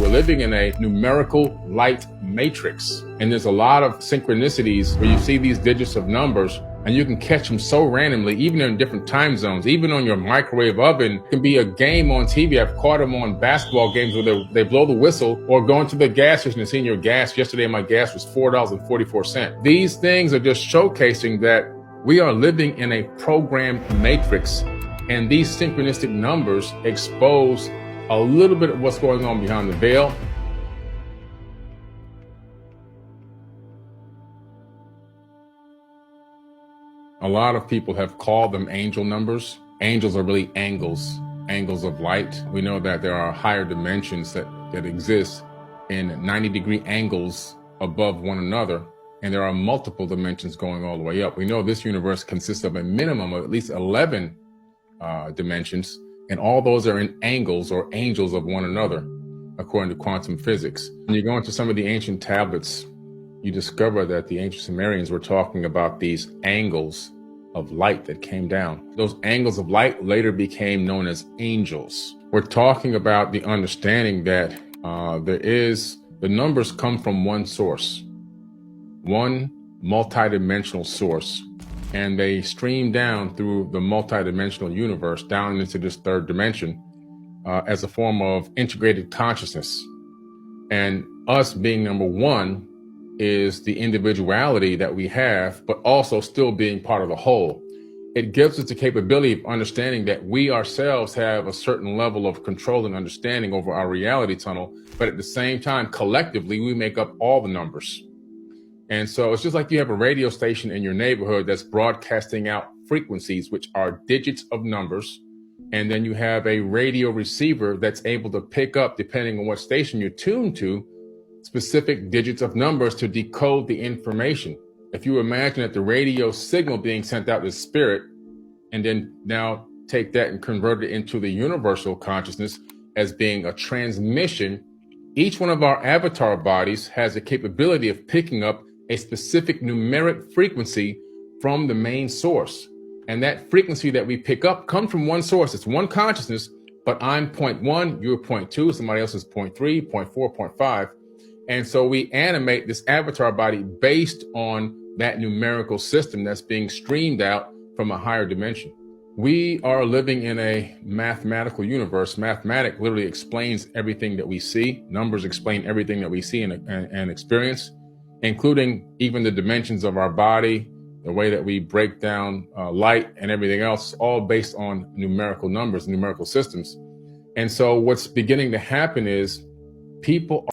We're living in a numerical light matrix. And there's a lot of synchronicities where you see these digits of numbers and you can catch them so randomly, even in different time zones, even on your microwave oven. It can be a game on TV. I've caught them on basketball games where they blow the whistle, or going to the gas station and seeing your gas. Yesterday, my gas was $4.44. These things are just showcasing that we are living in a programmed matrix, and these synchronistic numbers expose a little bit of what's going on behind the veil. A lot of people have called them angel numbers. Angels are really angles of light. We know that there are higher dimensions that exist in 90-degree angles above one another, and there are multiple dimensions going all the way up. We know this universe consists of a minimum of at least 11 dimensions, and all those are in angles or angels of one another, according to quantum physics. When you go into some of the ancient tablets, you discover that the ancient Sumerians were talking about these angles of light that came down. Those angles of light later became known as angels. We're talking about the understanding that the numbers come from one source, one multidimensional source, and they stream down through the multidimensional universe down into this third dimension as a form of integrated consciousness. And us being number one is the individuality that we have, but also still being part of the whole. It gives us the capability of understanding that we ourselves have a certain level of control and understanding over our reality tunnel, but at the same time, collectively, we make up all the numbers. And so it's just like you have a radio station in your neighborhood that's broadcasting out frequencies, which are digits of numbers. And then you have a radio receiver that's able to pick up, depending on what station you're tuned to, specific digits of numbers to decode the information. If you imagine that the radio signal being sent out is spirit, and then now take that and convert it into the universal consciousness as being a transmission, each one of our avatar bodies has the capability of picking up a specific numeric frequency from the main source. And that frequency that we pick up comes from one source. It's one consciousness, but I'm 0.1, you're 0.2, somebody else is 0.3, 0.4, 0.5. And so we animate this avatar body based on that numerical system that's being streamed out from a higher dimension. We are living in a mathematical universe. Mathematics literally explains everything that we see. Numbers explain everything that we see and experience, including even the dimensions of our body, the way that we break down light and everything else, all based on numerical numbers, numerical systems. And so what's beginning to happen is people